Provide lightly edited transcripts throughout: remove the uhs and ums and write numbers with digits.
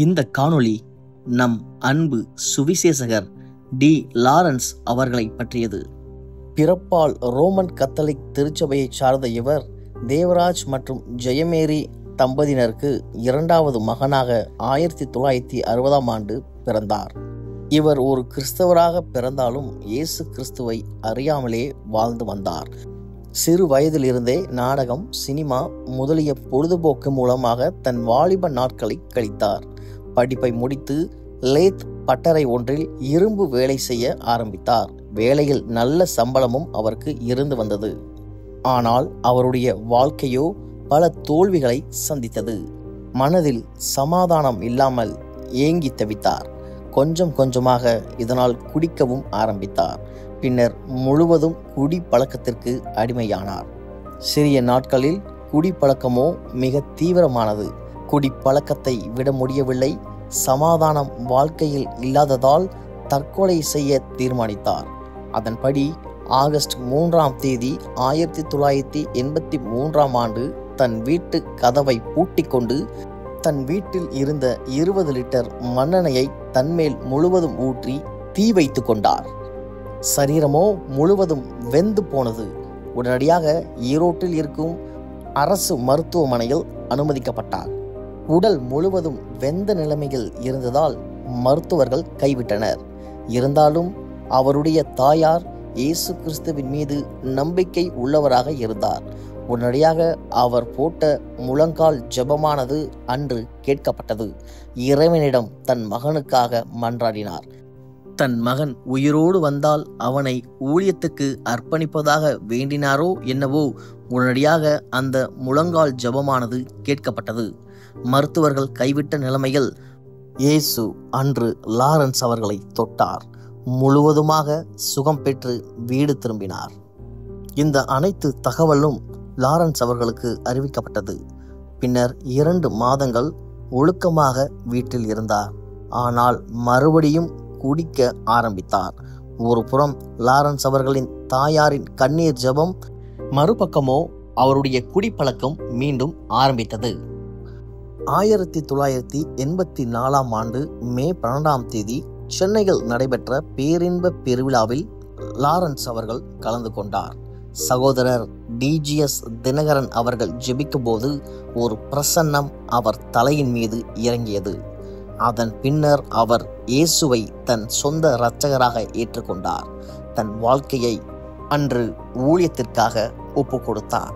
இந்த காணொளி நம் அன்பு சுவிசேஷகர் டி. லாரன்ஸ் அவர்களை பற்றியது. பிறப்பால் ரோமன் கத்தோலிக் திருச்சபையை சார்ந்த இவர் தேவராஜ் மற்றும் ஜெயமேரி தம்பதியினருக்கு இரண்டாவது மகனாக 1960ஆம் ஆண்டு பிறந்தார். இவர் ஒரு கிறிஸ்தவராக பிறந்தாலும் இயேசு கிறிஸ்துவை அறியாமலே வாழ்ந்து வந்தார். சிறு வயதிலிருந்தே நாடகம், சினிமா முதலிய பொழுதுபோக்கு மூலமாக தன் வாலிப நாட்களை கழித்தார். படிப்பை முடித்து லேத் பட்டறை ஒன்றில் இரும்பு வேலை செய்ய ஆரம்பித்தார். வேலையில் நல்ல சம்பளமும் அவருக்கு இருந்து வந்தது. ஆனால் அவருடைய வாழ்க்கையோ பல தோல்விகளை சந்தித்தது. மனதில் சமாதானம் இல்லாமல் ஏங்கி தவித்தார். கொஞ்சம் கொஞ்சமாக இதனால் குடிக்கவும் ஆரம்பித்தார். பின்னர் முழுவதும் குடி பழக்கத்திற்கு அடிமையானார். சிறிய நாட்களில் குடிப்பழக்கமோ மிக தீவிரமானது. குடிப்பழக்கத்தை விட முடியவில்லை. சமாதானம் வாழ்க்கையில் இல்லாததால் தற்கொலை செய்ய தீர்மானித்தார். அதன்படி ஆகஸ்ட் 3ஆம் தேதி 1983ஆம் ஆண்டு தன் வீட்டு கதவை பூட்டிக் கொண்டு தன் வீட்டில் இருந்த 20 லிட்டர் மண்ணெண்ணெயை தன்மேல் முழுவதும் ஊற்றி தீ வைத்து கொண்டார். சரீரமோ முழுவதும் வெந்து போனது. உடனடியாக ஈரோட்டில் இருக்கும் அரசு மருத்துவமனையில் அனுமதிக்கப்பட்டார். உடல் முழுவதும் வெந்த நிலைமையில் இருந்ததால் மருத்துவர்கள் கைவிட்டனர். இருந்தாலும் அவருடைய தாயார் இயேசு கிறிஸ்துவின் மீது நம்பிக்கை உள்ளவராக இருந்தார். உடனடியாக அவர் போட்ட முழங்கால் ஜெபமானது அன்று கேட்கப்பட்டது. இறைவனிடம் தன் மகனுக்காக மன்றாடினார். தன் மகன் உயிரோடு வந்தால் அவனை ஊழியத்துக்கு அர்ப்பணிப்பதாக வேண்டினாரோ என்னவோ, உடனடியாக அந்த முழங்கால் ஜெபமானது கேட்கப்பட்டது. மருத்துவர்கள் கைவிட்ட நிலைமையில் இயேசு அன்று லாரன்ஸ் அவர்களை தொட்டார். முழுவதுமாக சுகம் பெற்று வீடு திரும்பினார். இந்த அனைத்து தகவலும் லாரன்ஸ் அவர்களுக்கு அறிவிக்கப்பட்டது. பின்னர் 2 மாதங்கள் ஒழுக்கமாக வீட்டில் இருந்தார். ஆனால் மறுபடியும் குடிக்க ஆரம்பித்தார். ஒரு புறம் லாரன்ஸ் அவர்களின் தாயாரின் கண்ணீர் ஜெபம், மறுபக்கமோ அவருடைய குடிப்பழக்கம் மீண்டும் ஆரம்பித்தது. 1984ஆம் ஆண்டு மே 12ஆம் தேதி சென்னையில் நடைபெற்ற பேரின்ப பெருவிழாவில் லாரன்ஸ் அவர்கள் கலந்து கொண்டார். சகோதரர் டிஜிஎஸ் தினகரன் அவர்கள் ஜெபிக்கும் போது ஒரு பிரசன்னம் அவர் தலையின் மீது இறங்கியது. அதன் பின்னர் அவர் இயேசுவை தன் சொந்த இரட்சகராக ஏற்றுக்கொண்டார். தன் வாழ்க்கையை அன்று ஊழியத்திற்காக ஒப்பு கொடுத்தார்.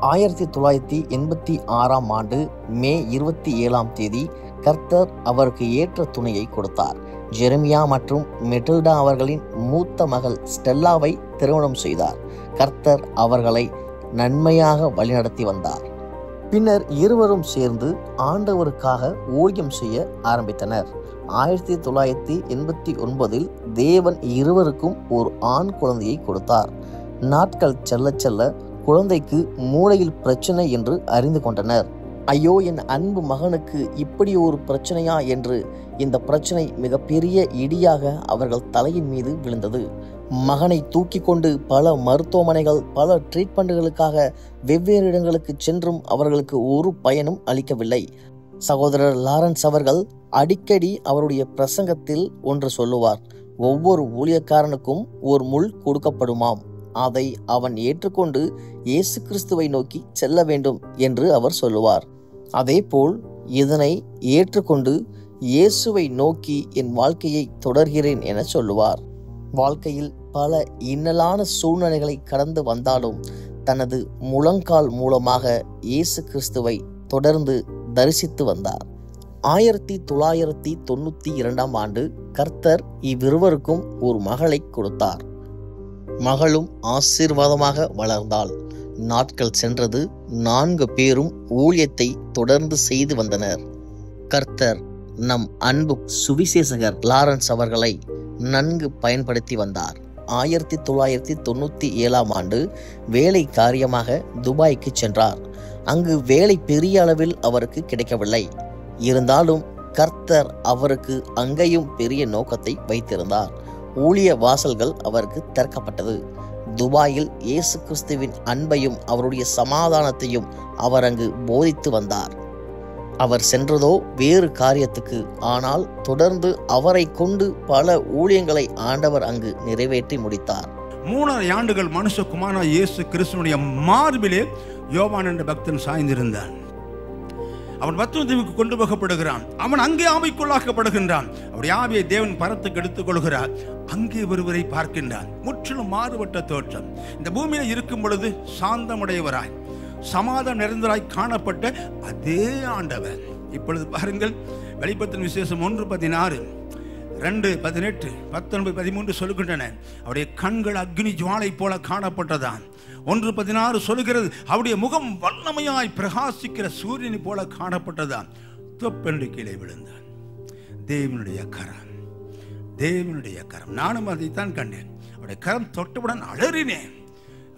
1986ஆம் ஆண்டு மே 27ஆம் தேதி கர்த்தர் அவருக்கு ஏற்ற துணையை கொடுத்தார். ஜெரமியா மற்றும் மெட்டில்டா அவர்களின் மூத்த மகள் ஸ்டெல்லாவை திருமணம் செய்தார். கர்த்தர் அவர்களை நன்மையாக வழிநடத்தி வந்தார். பின்னர் இருவரும் சேர்ந்து ஆண்டவருக்காக ஊழியம் செய்ய ஆரம்பித்தனர். 1989இல் தேவன் இருவருக்கும் ஒரு ஆண் குழந்தையை கொடுத்தார். நாட்கள் செல்ல செல்ல குழந்தைக்கு மூளையில் பிரச்சனை என்று அறிந்து கொண்டனர். ஐயோ, என் அன்பு மகனுக்கு இப்படி ஒரு பிரச்சனையா என்று இந்த பிரச்சனை மிகப்பெரிய இடியாக அவர்கள் தலையின் மீது விழுந்தது. மகனை தூக்கி கொண்டு பல மருத்துவமனைகள், பல ட்ரீட்மெண்ட்டுகளுக்காக வெவ்வேறு இடங்களுக்கு சென்றும் அவர்களுக்கு ஒரு பயனும் அளிக்கவில்லை. சகோதரர் லாரன்ஸ் அவர்கள் அடிக்கடி அவருடைய பிரசங்கத்தில் ஒன்று சொல்லுவார். ஒவ்வொரு ஊழியக்காரனுக்கும் ஒரு முள் கொடுக்கப்படுமாம். அதை அவன் ஏற்றுக்கொண்டு இயேசு கிறிஸ்துவை நோக்கி செல்ல வேண்டும் என்று அவர் சொல்லுவார். அதேபோல் இதனை ஏற்றுக்கொண்டு இயேசுவை நோக்கி என் வாழ்க்கையை தொடர்கிறேன் என சொல்லுவார். வாழ்க்கையில் பல இன்னலான சூழ்நிலைகளை கடந்து வந்தாலும் தனது முழங்கால் மூலமாக இயேசு கிறிஸ்துவை தொடர்ந்து தரிசித்து வந்தார். 1992ஆம் ஆண்டு கர்த்தர் இவ்விருவருக்கும் ஒரு மகளை கொடுத்தார். மகளும் ஆசீர்வாதமாக வளர்ந்தாள். நாட்கள் சென்றது. 4 பேரும் ஊழியத்தை தொடர்ந்து செய்து வந்தனர். கர்த்தர் நம் அன்பு சுவிசேஷகர் லாரன்ஸ் அவர்களை நன்கு பயன்படுத்தி வந்தார். 1997ஆம் ஆண்டு வேலை காரியமாக துபாய்க்கு சென்றார். அங்கு வேலை பெரிய அளவில் அவருக்கு கிடைக்கவில்லை. இருந்தாலும் கர்த்தர் அவருக்கு அங்கேயும் பெரிய நோக்கத்தை வைத்திருந்தார். ஊழிய வாசல்கள் அவருக்கு திறக்கப்பட்டது. துபாயில் இயேசு கிறிஸ்துவின் அன்பையும் அவருடைய சமாதானத்தையும் அவர் அங்கு போதித்து வந்தார். அவர் சென்றதோ வேறு காரியத்துக்கு. ஆனால் தொடர்ந்து அவரை கொண்டு பல ஊழியங்களை ஆண்டவர் அங்கு நிறைவேற்றி முடித்தார். 3.5 ஆண்டுகள் மனுஷகுமாரனாகிய இயேசு கிறிஸ்துவினுடைய மார்பிலே யோவான் என்ற பக்தன் சாய்ந்திருந்தான். அவன் பத்மதீவுக்கு கொண்டு போகப்படுகிறான். அவன் அங்கே ஆவிக்குள்ளாக்கப்படுகின்றான். அவருடைய ஆவியை தேவன் பரத்துக்கு எடுத்துக் கொள்கிறார். அங்கே ஒருவரை பார்க்கின்றான். முற்றிலும் மாறுபட்ட தோற்றம். இந்த பூமியில இருக்கும் பொழுது சாந்தமுடையவராய் சமாதானம் நிறைந்தவராய் காணப்பட்ட அதே ஆண்டவர் இப்பொழுது பாருங்கள், வெளிப்படுத்தின விசேஷம் 1:16, 2:18, 19, 13 சொல்லுகின்றன. அவருடைய கண்கள் அக்னி ஜுவாலை போல காணப்பட்டதான். 1:16 சொல்லுகிறது, அவருடைய முகம் வல்லமையாய் பிரகாசிக்கிற சூரியனை போல காணப்பட்டதான். தொப்பென்று கீழே விழுந்தான். தேவனுடைய கரம், தேவனுடைய கரம். நானும் அதைத்தான் கண்டேன். அவருடைய கரம் தொட்டவுடன் அலறினேன்.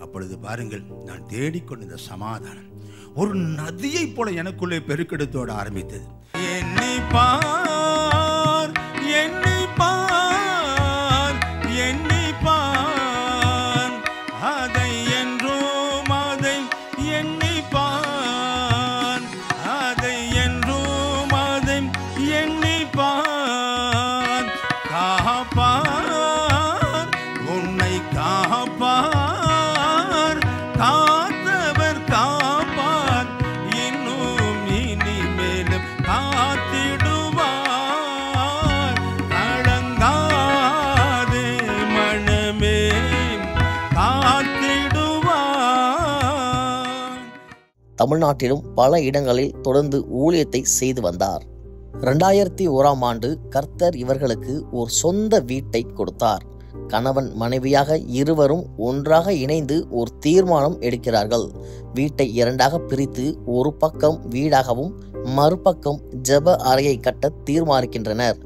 அப்பொழுது பாருங்கள், நான் தேடிக்கொண்ட சமாதானம் ஒரு நதியை போல எனக்குள்ளே பெருக்கெடுத்தோட ஆரம்பித்தது. என்னை பார், என்னை பார், என்னை பார், அதை என்றும் அதை என்னை பார், அதை என்றும் அதை என்னை பார், காப்பார், உன்னை காப்பார், காத்தவர் காப்பார், இன்னும் இனிமேலும் காத்திடுவார், கலங்காதே மனமே காத்திடுவார். தமிழ்நாட்டிலும் பல இடங்களில் தொடர்ந்து ஊழியத்தை செய்து வந்தார். 2001ஆம் ஆண்டு கர்த்தர் இவர்களுக்கு ஒரு சொந்த வீட்டை கொடுத்தார். கணவன் மனைவியாக இருவரும் ஒன்றாக இணைந்து ஒரு தீர்மானம் எடுக்கிறார்கள். வீட்டை 2ஆக பிரித்து ஒரு பக்கம் வீடாகவும் மறுபக்கம் ஜெப அறையை கட்ட தீர்மானிக்கின்றனர்.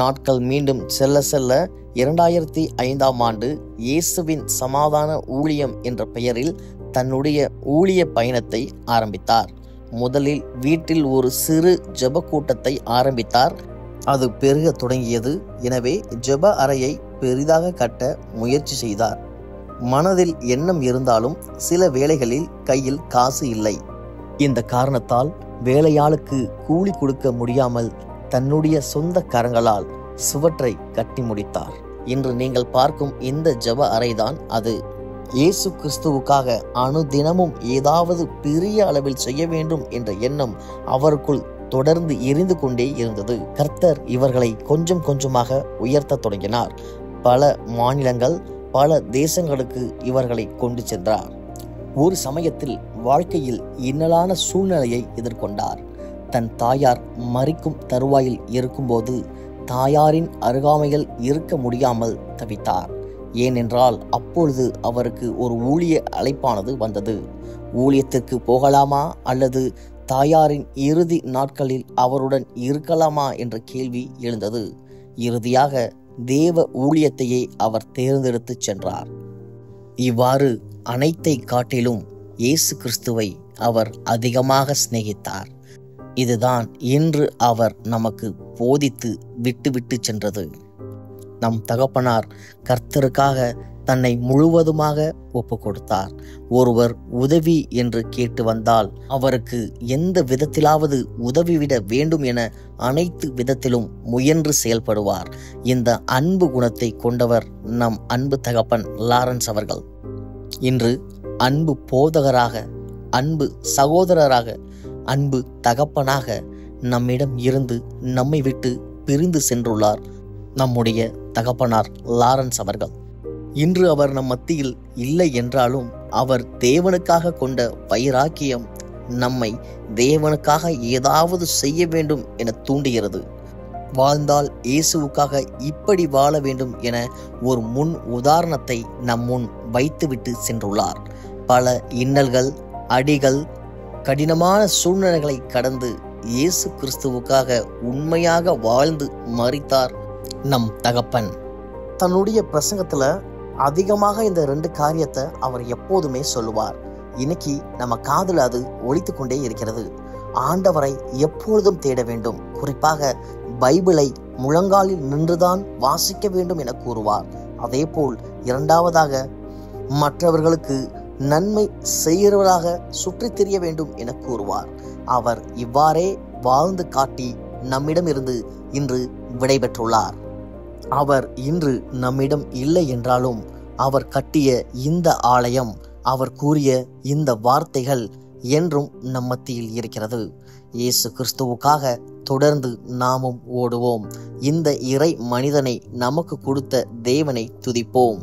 நாட்கள் மீண்டும் செல்ல செல்ல 2005ஆம் ஆண்டு இயேசுவின் சமாதான ஊழியம் என்ற பெயரில் தன்னுடைய ஊழிய பயணத்தை ஆரம்பித்தார். முதலில் வீட்டில் ஒரு சிறு ஜெப கூட்டத்தை ஆரம்பித்தார். அது பெருக தொடங்கியது. எனவே ஜெப அறையை பெரிதாக கட்ட முயற்சி செய்தார். மனதில் எண்ணம் இருந்தாலும் சில வேளைகளில் கையில் காசு இல்லை. இந்த காரணத்தால் வேலையாளுக்கு கூலி கொடுக்க முடியாமல் தன்னுடைய சொந்த கரங்களால் சுவற்றை கட்டி முடித்தார். இன்று நீங்கள் பார்க்கும் இந்த ஜெப அறைதான் அது. இயேசு கிறிஸ்துவுக்காக அனுதினமும் ஏதாவது பெரிய அளவில் செய்ய வேண்டும் என்ற எண்ணம் அவருக்குள் தொடர்ந்து எரிந்து கொண்டே இருந்தது. கர்த்தர் இவர்களை கொஞ்சம் கொஞ்சமாக உயர்த்த தொடங்கினார். பல மாநிலங்கள், பல தேசங்களுக்கு இவர்களை கொண்டு சென்றார். ஒரு சமயத்தில் வாழ்க்கையில் இன்னலான சூழ்நிலையை எதிர்கொண்டார். தன் தாயார் மரிக்கும் தருவாயில் இருக்கும்போது தாயாரின் அருகாமையில் இருக்க முடியாமல் தவித்தார். ஏனென்றால் அப்பொழுது அவருக்கு ஒரு ஊழிய அழைப்பானது வந்தது. ஊழியத்திற்கு போகலாமா அல்லது தாயாரின் இறுதி நாட்களில் அவருடன் இருக்கலாமா என்ற கேள்வி எழுந்தது. இறுதியாக தேவ ஊழியத்தையே அவர் தேர்ந்தெடுத்து சென்றார். இவ்வாறு அனைத்தை காட்டிலும் இயேசு கிறிஸ்துவை அவர் அதிகமாக சிநேகித்தார். இதுதான் இன்று அவர் நமக்கு போதித்து விட்டுவிட்டு சென்றது. நம் தகப்பனார் கர்த்தருக்காக தன்னை முழுவதுமாக ஒப்பு கொடுத்தார். ஒருவர் உதவி என்று கேட்டு வந்தால் அவருக்கு எந்த விதத்திலாவது உதவிவிட வேண்டும் என அனைத்து விதத்திலும் முயன்று செயல்படுவார். இந்த அன்பு குணத்தை கொண்டவர் நம் அன்பு தகப்பன் லாரன்ஸ் அவர்கள். இன்று அன்பு போதகராக, அன்பு சகோதரராக, அன்பு தகப்பனாக நம்மிடம் இருந்து நம்மை விட்டு பிரிந்து சென்றுள்ளார் நம்முடைய தகப்பனார் லாரன்ஸ் அவர்கள். இன்று அவர் நம் மத்தியில் இல்லை என்றாலும் அவர் தேவனுக்காக கொண்ட வைராக்கியம் நம்மை தேவனுக்காக ஏதாவது செய்ய வேண்டும் என தூண்டுகிறது. வாழ்ந்தால் இயேசுவுக்காக இப்படி வாழ வேண்டும் என ஒரு முன் உதாரணத்தை நம் முன் வைத்துவிட்டு சென்றுள்ளார். பல இன்னல்கள், அடிகள், கடினமான சூழ்நிலைகளை கடந்து இயேசு கிறிஸ்துவுக்காக உண்மையாக வாழ்ந்து மரித்தார் நம் தகப்பன். தன்னுடைய பிரசங்கத்துல அதிகமாக இந்த 2 காரியத்தை அவர் எப்போதுமே சொல்லுவார். இன்னைக்கு நம்ம காதுல அது ஒலித்து கொண்டே இருக்கிறது. ஆண்டவரை எப்பொழுதும் தேட வேண்டும். குறிப்பாக பைபிளை முழங்காலில் நின்றுதான் வாசிக்க வேண்டும் என கூறுவார். அதே போல் 2வதாக மற்றவர்களுக்கு நன்மை செய்கிறவராக சுற்றித் திரிய வேண்டும் என கூறுவார். அவர் இவ்வாறே வாழ்ந்து காட்டி நம்மிடமிருந்து இன்று விடைபெற்றுள்ளார். அவர் இன்று நம்மிடம் இல்லை என்றாலும் அவர் கட்டிய இந்த ஆலயம், அவர் கூறிய இந்த வார்த்தைகள் என்றும் நம் மத்தியில் இருக்கிறது. இயேசு கிறிஸ்துவுக்காக தொடர்ந்து நாமும் ஓடுவோம். இந்த இறை மனிதனை நமக்கு கொடுத்த தேவனை துதிப்போம்.